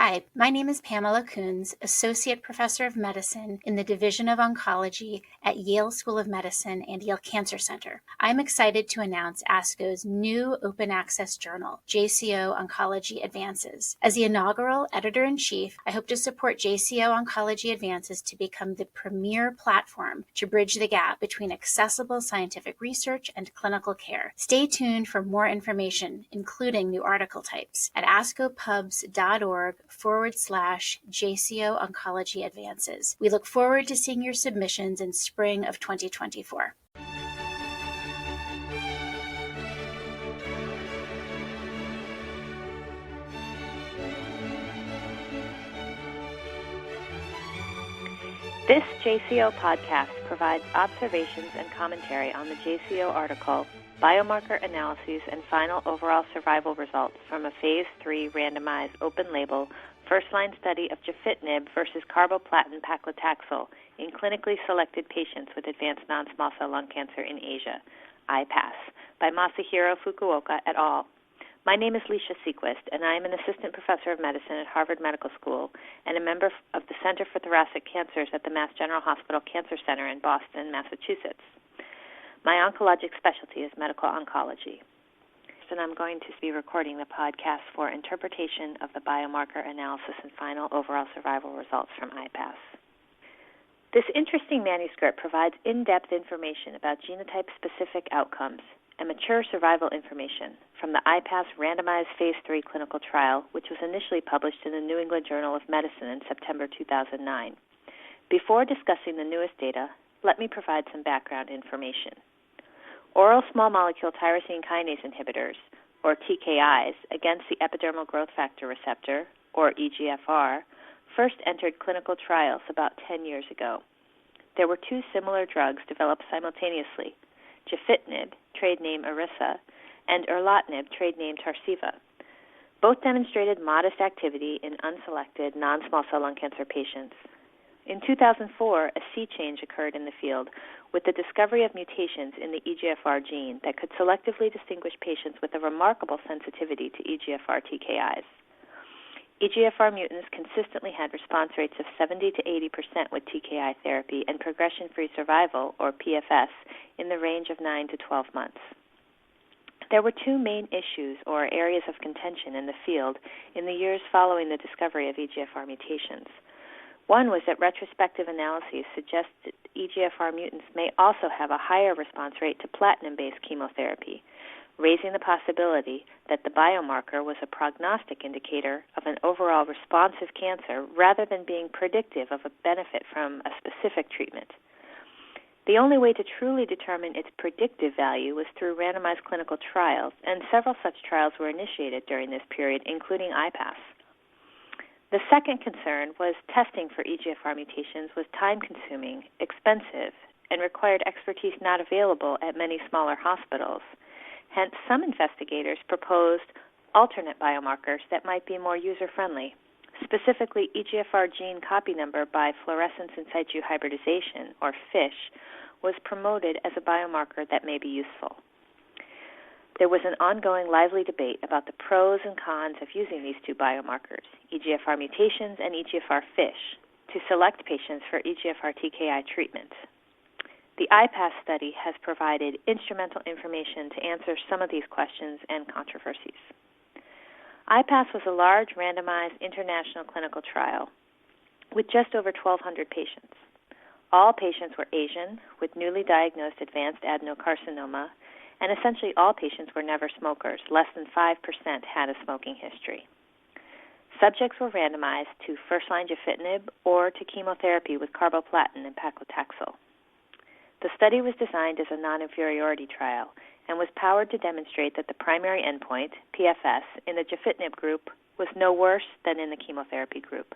Hi, my name is Pamela Coons, Associate Professor of Medicine in the Division of Oncology at Yale School of Medicine and Yale Cancer Center. I'm excited to announce ASCO's new open access journal, JCO Oncology Advances. As the inaugural editor-in-chief, I hope to support JCO Oncology Advances to become the premier platform to bridge the gap between accessible scientific research and clinical care. Stay tuned for more information, including new article types, at ascopubs.org/JCO Oncology Advances. We look forward to seeing your submissions in spring of 2024. This JCO podcast provides observations and commentary on the JCO article, Biomarker Analyses and Final Overall Survival Results from a Phase 3 randomized open-label first-line study of gefitinib versus carboplatin paclitaxel in clinically selected patients with advanced non-small cell lung cancer in Asia, IPASS, by Masahiro Fukuoka et al. My name is Leisha Sequist, and I am an assistant professor of medicine at Harvard Medical School and a member of the Center for Thoracic Cancers at the Mass General Hospital Cancer Center in Boston, Massachusetts. My oncologic specialty is medical oncology, and I'm going to be recording the podcast for interpretation of the biomarker analysis and final overall survival results from IPASS. This interesting manuscript provides in-depth information about genotype-specific outcomes and mature survival information from the IPASS randomized Phase 3 clinical trial, which was initially published in the New England Journal of Medicine in September 2009. Before discussing the newest data, let me provide some background information. Oral small molecule tyrosine kinase inhibitors, or TKIs, against the epidermal growth factor receptor, or EGFR, first entered clinical trials about 10 years ago. There were two similar drugs developed simultaneously, gefitinib, trade name Iressa, and erlotinib, trade name Tarceva. Both demonstrated modest activity in unselected non-small cell lung cancer patients. In 2004, a sea change occurred in the field with the discovery of mutations in the EGFR gene that could selectively distinguish patients with a remarkable sensitivity to EGFR TKIs. EGFR mutants consistently had response rates of 70 to 80% with TKI therapy and progression-free survival, or PFS, in the range of 9 to 12 months. There were two main issues or areas of contention in the field in the years following the discovery of EGFR mutations. One was that retrospective analyses suggested EGFR mutants may also have a higher response rate to platinum-based chemotherapy, raising the possibility that the biomarker was a prognostic indicator of an overall responsive cancer rather than being predictive of a benefit from a specific treatment. The only way to truly determine its predictive value was through randomized clinical trials, and several such trials were initiated during this period, including IPASS. The second concern was testing for EGFR mutations was time-consuming, expensive, and required expertise not available at many smaller hospitals. Hence, some investigators proposed alternate biomarkers that might be more user-friendly. Specifically, EGFR gene copy number by fluorescence in situ hybridization, or FISH, was promoted as a biomarker that may be useful. There was an ongoing lively debate about the pros and cons of using these two biomarkers, EGFR mutations and EGFR FISH, to select patients for EGFR TKI treatment. The IPASS study has provided instrumental information to answer some of these questions and controversies. IPASS was a large, randomized, international clinical trial with just over 1,200 patients. All patients were Asian with newly diagnosed advanced adenocarcinoma, and essentially all patients were never smokers. Less than 5% had a smoking history. Subjects were randomized to first-line gefitinib or to chemotherapy with carboplatin and paclitaxel. The study was designed as a non-inferiority trial and was powered to demonstrate that the primary endpoint, PFS, in the gefitinib group was no worse than in the chemotherapy group.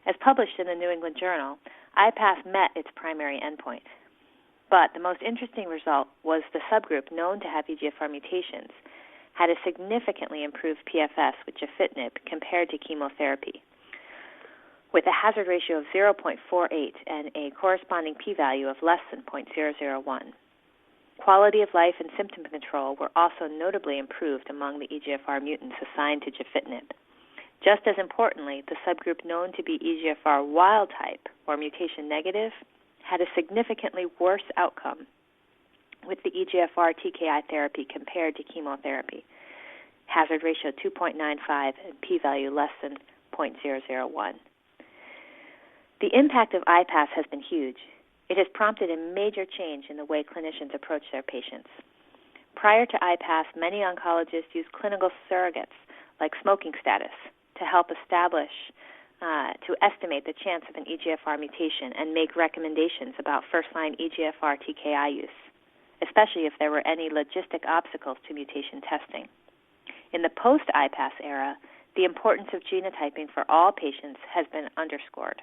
As published in the New England Journal, IPASS met its primary endpoint. But the most interesting result was the subgroup known to have EGFR mutations had a significantly improved PFS with gefitinib compared to chemotherapy, with a hazard ratio of 0.48 and a corresponding p-value of less than 0.001. Quality of life and symptom control were also notably improved among the EGFR mutants assigned to gefitinib. Just as importantly, the subgroup known to be EGFR wild type or mutation negative had a significantly worse outcome with the EGFR TKI therapy compared to chemotherapy. Hazard ratio 2.95 and p-value less than 0.001. The impact of IPASS has been huge. It has prompted a major change in the way clinicians approach their patients. Prior to IPASS, many oncologists used clinical surrogates like smoking status to help to estimate the chance of an EGFR mutation and make recommendations about first-line EGFR TKI use, especially if there were any logistic obstacles to mutation testing. In the post-IPASS era, the importance of genotyping for all patients has been underscored.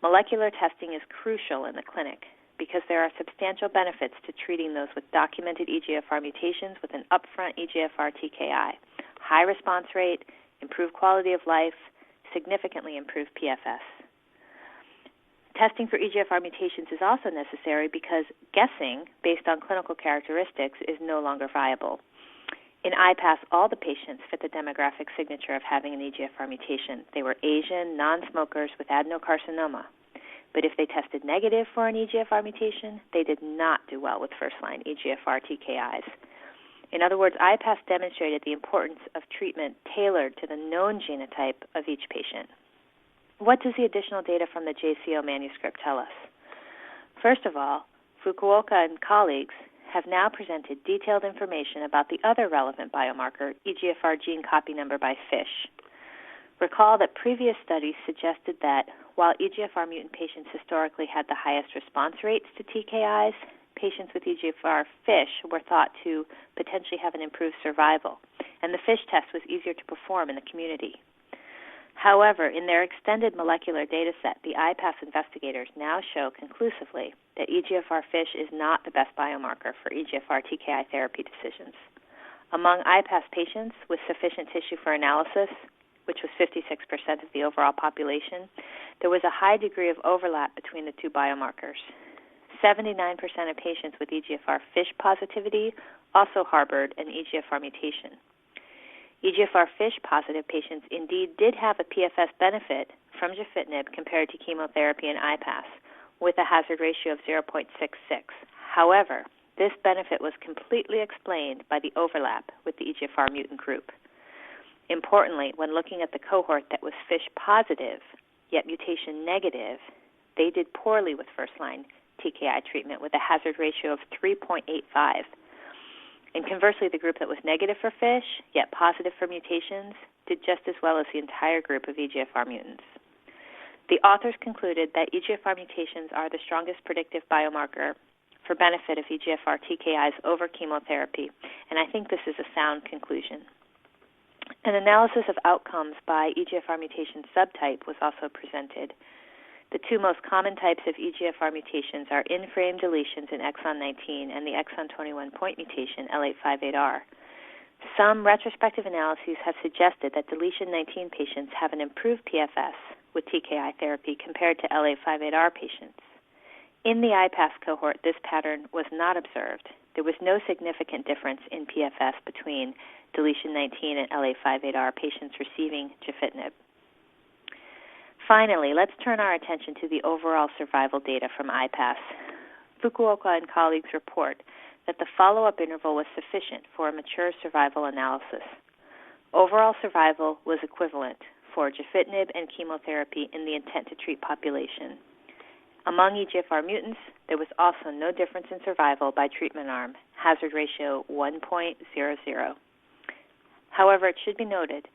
Molecular testing is crucial in the clinic because there are substantial benefits to treating those with documented EGFR mutations with an upfront EGFR TKI. High response rate, improved quality of life, significantly improved PFS. Testing for EGFR mutations is also necessary because guessing based on clinical characteristics is no longer viable. In IPASS, all the patients fit the demographic signature of having an EGFR mutation. They were Asian, non-smokers with adenocarcinoma. But if they tested negative for an EGFR mutation, they did not do well with first-line EGFR TKIs. In other words, IPASS demonstrated the importance of treatment tailored to the known genotype of each patient. What does the additional data from the JCO manuscript tell us? First of all, Fukuoka and colleagues have now presented detailed information about the other relevant biomarker, EGFR gene copy number by FISH. Recall that previous studies suggested that while EGFR mutant patients historically had the highest response rates to TKIs, patients with EGFR FISH were thought to potentially have an improved survival, and the FISH test was easier to perform in the community. However, in their extended molecular data set, the IPASS investigators now show conclusively that EGFR FISH is not the best biomarker for EGFR TKI therapy decisions. Among IPASS patients with sufficient tissue for analysis, which was 56% of the overall population, there was a high degree of overlap between the two biomarkers. 79% of patients with EGFR FISH positivity also harbored an EGFR mutation. EGFR FISH positive patients indeed did have a PFS benefit from gefitinib compared to chemotherapy and IPASS, with a hazard ratio of 0.66. However, this benefit was completely explained by the overlap with the EGFR mutant group. Importantly, when looking at the cohort that was FISH positive, yet mutation negative, they did poorly with first-line TKI treatment with a hazard ratio of 3.85. And conversely, the group that was negative for FISH, yet positive for mutations, did just as well as the entire group of EGFR mutants. The authors concluded that EGFR mutations are the strongest predictive biomarker for benefit of EGFR TKIs over chemotherapy, and I think this is a sound conclusion. An analysis of outcomes by EGFR mutation subtype was also presented. The two most common types of EGFR mutations are in-frame deletions in exon 19 and the exon 21 point mutation, L858R. Some retrospective analyses have suggested that deletion 19 patients have an improved PFS with TKI therapy compared to L858R patients. In the IPASS cohort, this pattern was not observed. There was no significant difference in PFS between deletion 19 and L858R patients receiving gefitinib. Finally, let's turn our attention to the overall survival data from IPASS. Fukuoka and colleagues report that the follow-up interval was sufficient for a mature survival analysis. Overall survival was equivalent for gefitinib and chemotherapy in the intent-to-treat population. Among EGFR mutants, there was also no difference in survival by treatment arm, hazard ratio 1.00. However, it should be noted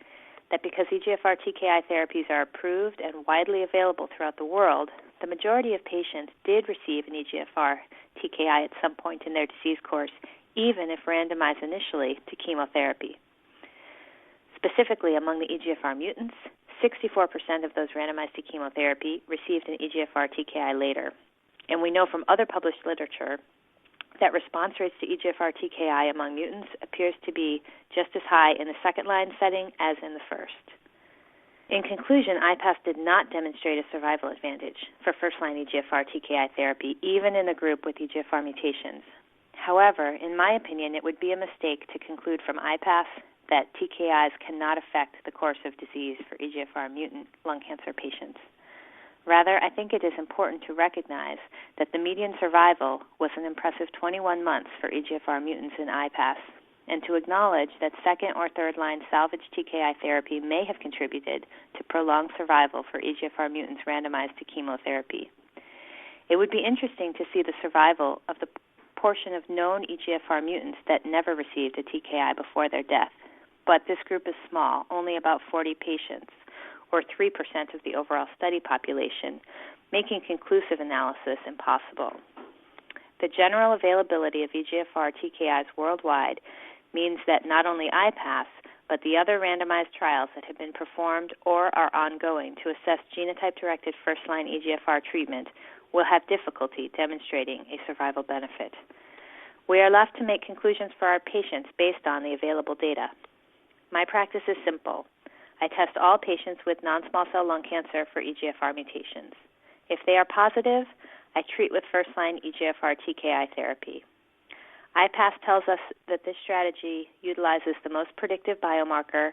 that because EGFR TKI therapies are approved and widely available throughout the world, the majority of patients did receive an EGFR TKI at some point in their disease course, even if randomized initially to chemotherapy. Specifically, among the EGFR mutants, 64% of those randomized to chemotherapy received an EGFR TKI later. And we know from other published literature that response rates to EGFR TKI among mutants appears to be just as high in the second-line setting as in the first. In conclusion, IPASS did not demonstrate a survival advantage for first-line EGFR TKI therapy, even in the group with EGFR mutations. However, in my opinion, it would be a mistake to conclude from IPASS that TKIs cannot affect the course of disease for EGFR mutant lung cancer patients. Rather, I think it is important to recognize that the median survival was an impressive 21 months for EGFR mutants in IPASS, and to acknowledge that second or third line salvage TKI therapy may have contributed to prolonged survival for EGFR mutants randomized to chemotherapy. It would be interesting to see the survival of the portion of known EGFR mutants that never received a TKI before their death. But this group is small, only about 40 patients, or 3% of the overall study population, making conclusive analysis impossible. The general availability of EGFR TKIs worldwide means that not only IPASS, but the other randomized trials that have been performed or are ongoing to assess genotype-directed first-line EGFR treatment will have difficulty demonstrating a survival benefit. We are left to make conclusions for our patients based on the available data. My practice is simple. I test all patients with non-small cell lung cancer for EGFR mutations. If they are positive, I treat with first-line EGFR TKI therapy. IPASS tells us that this strategy utilizes the most predictive biomarker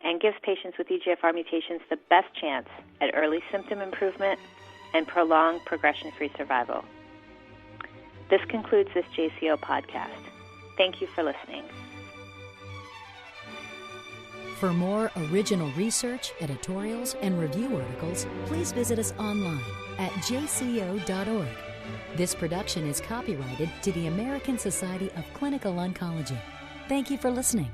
and gives patients with EGFR mutations the best chance at early symptom improvement and prolonged progression-free survival. This concludes this JCO podcast. Thank you for listening. For more original research, editorials, and review articles, please visit us online at jco.org. This production is copyrighted to the American Society of Clinical Oncology. Thank you for listening.